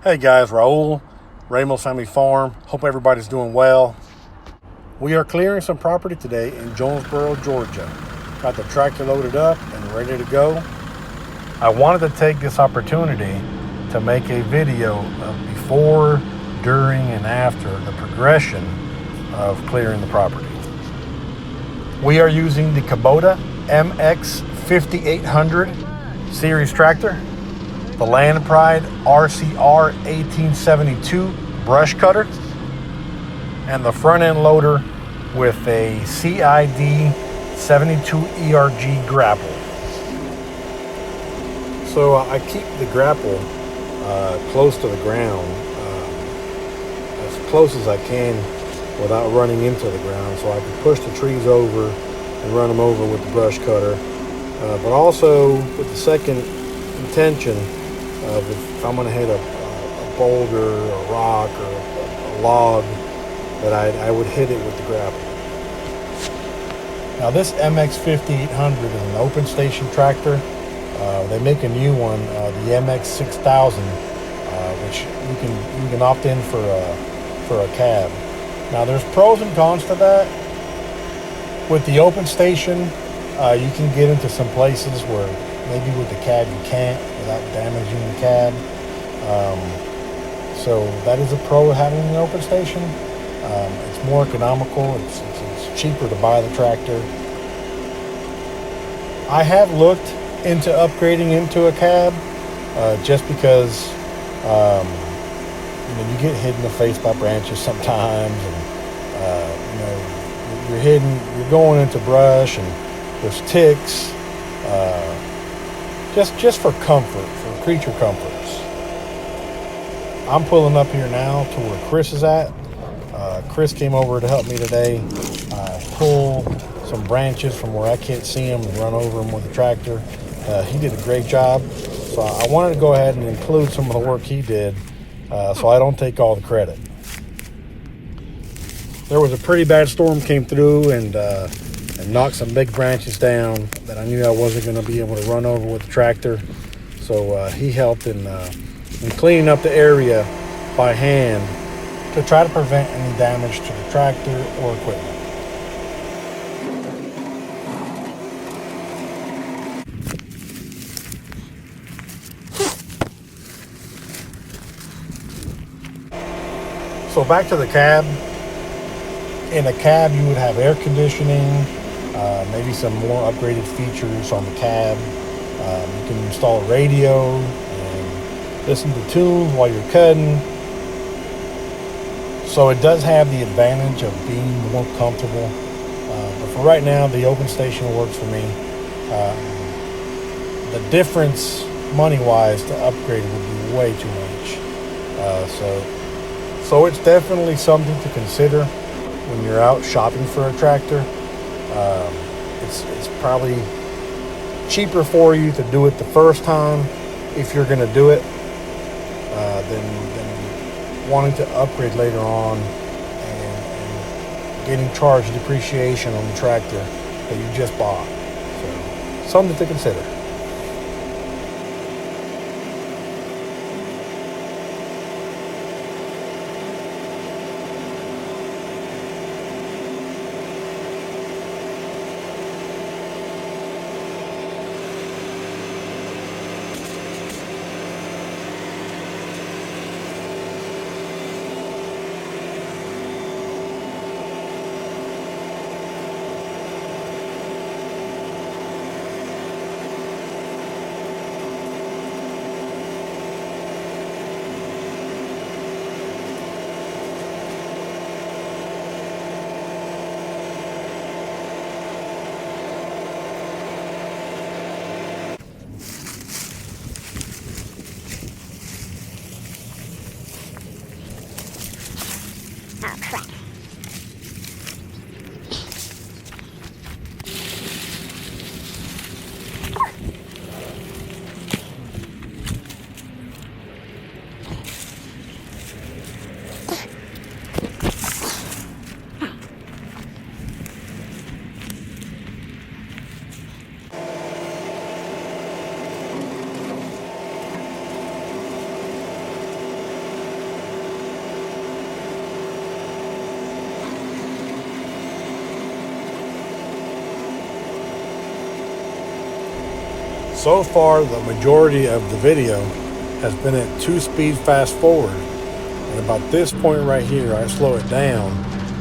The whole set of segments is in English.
Hey guys, Raul, Ramos Family Farm. Hope everybody's doing well. We are clearing some property today in Jonesboro, Georgia. Got the tractor loaded up and ready to go. I wanted to take this opportunity to make a video of before, during, and after the progression of clearing the property. We are using the Kubota MX5800 series tractor, the Land Pride RCR1872 brush cutter, and the front end loader with a CID 72 ERG Grapple. So I keep the Grapple close to the ground, as close as I can without running into the ground, so I can push the trees over and run them over with the brush cutter, but also with the second intention of if I'm going to hit a boulder, a rock, or a log, that I would hit it with the Grapple. Now this MX5800 is an open station tractor. They make a new one, the MX6000, which you can opt in for a cab. Now there's pros and cons to that. With the open station, you can get into some places where maybe with the cab you can't without damaging the cab. So that is a pro of having an open station. It's more economical. It's cheaper to buy the tractor. I have looked into upgrading into a cab, just because you get hit in the face by branches sometimes, and you're going into brush and there's ticks. Just for comfort, for creature comforts. I'm pulling up here now to where Chris is at. Chris came over to help me today pull some branches from where I can't see them and run over them with the tractor. He did a great job, so I wanted to go ahead and include some of the work he did, so I don't take all the credit. There was a pretty bad storm came through and knocked some big branches down that I knew I wasn't going to be able to run over with the tractor. So he helped in cleaning up the area by hand to try to prevent any damage to the tractor or equipment. So back to the cab. In a cab, you would have air conditioning, maybe some more upgraded features on the cab. You can install a radio and listen to tunes while you're cutting. So it does have the advantage of being more comfortable. But for right now, the open station works for me. The difference money-wise to upgrade would be way too much. So it's definitely something to consider when you're out shopping for a tractor. It's probably cheaper for you to do it the first time if you're going to do it, than wanting to upgrade later on and getting charged depreciation on the tractor that you just bought. So something to consider. So far, the majority of the video has been at 2-speed fast forward. And about this point right here, I slow it down.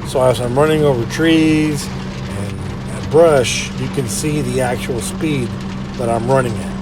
So as I'm running over trees and brush, you can see the actual speed that I'm running at.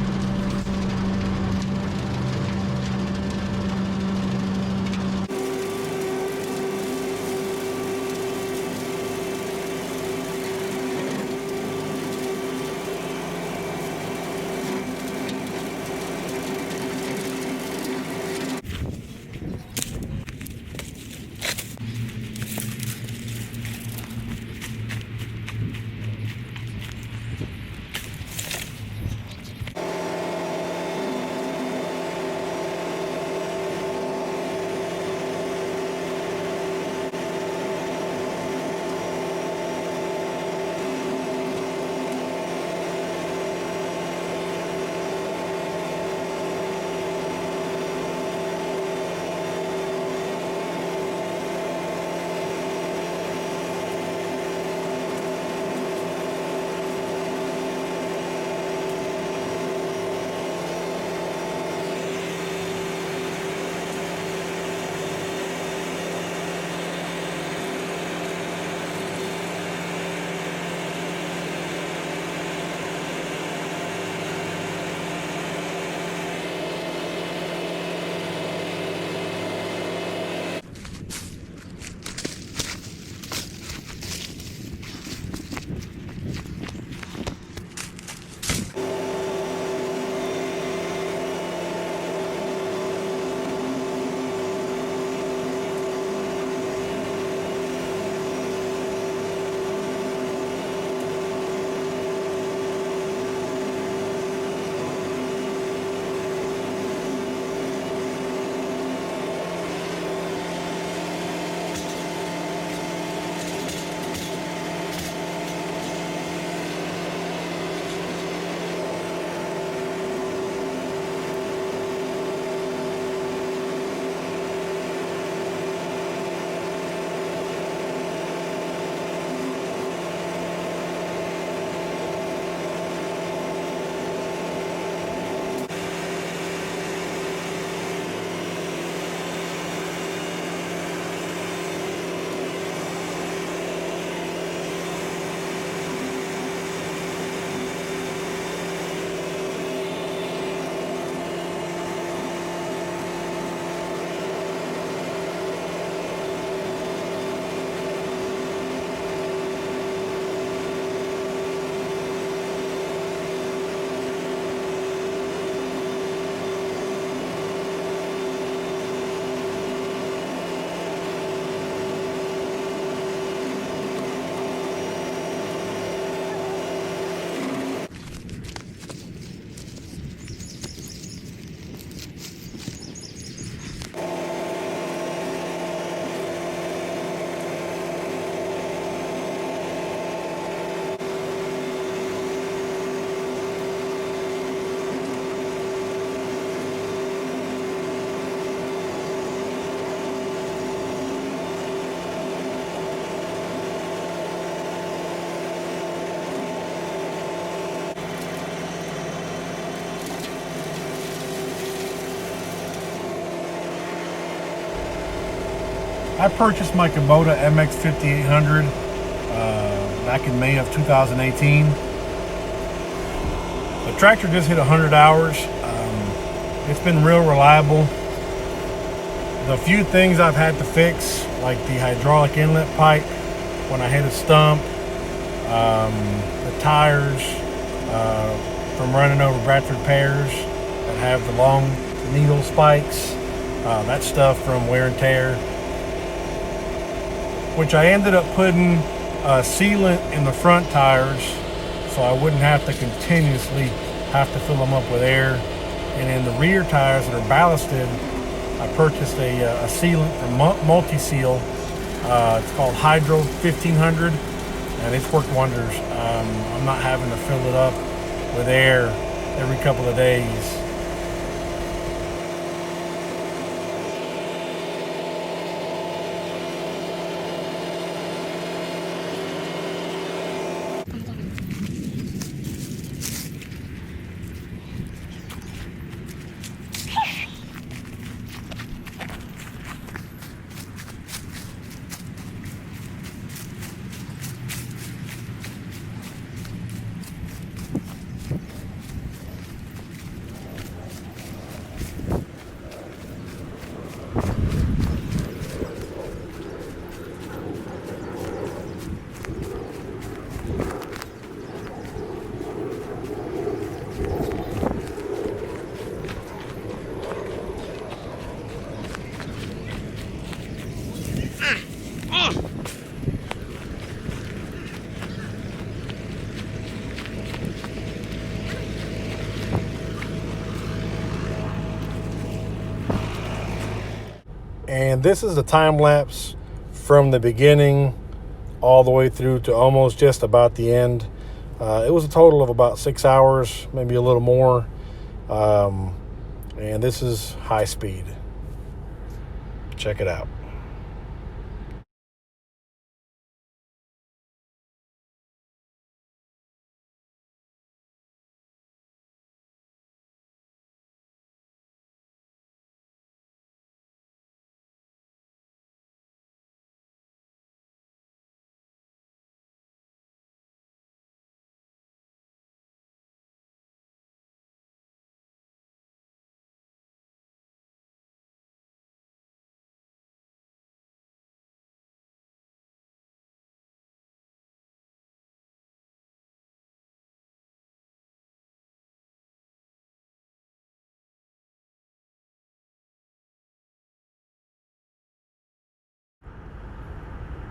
I purchased my Kubota MX5800 back in May of 2018. The tractor just hit 100 hours. It's been real reliable. The few things I've had to fix, like the hydraulic inlet pipe when I hit a stump, the tires from running over Bradford pears that have the long needle spikes, that stuff from wear and tear, which I ended up putting sealant in the front tires so I wouldn't have to continuously have to fill them up with air. And in the rear tires that are ballasted, I purchased a sealant from Multi-Seal. It's called Hydro 1500, and it's worked wonders. I'm not having to fill it up with air every couple of days. And this is the time lapse from the beginning all the way through to almost just about the end. It was a total of about 6 hours, maybe a little more. And this is high speed. Check it out.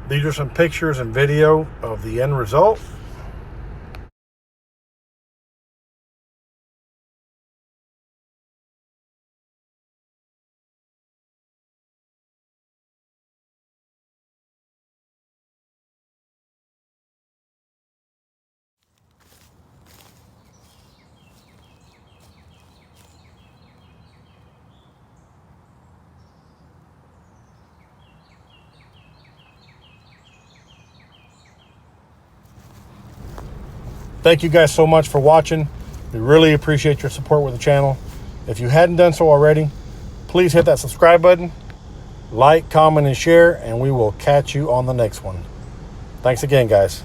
These are some pictures and video of the end result. Thank you guys so much for watching. We really appreciate your support with the channel. If you hadn't done so already, please hit that subscribe button, like, comment, and share, and we will catch you on the next one. Thanks again, guys.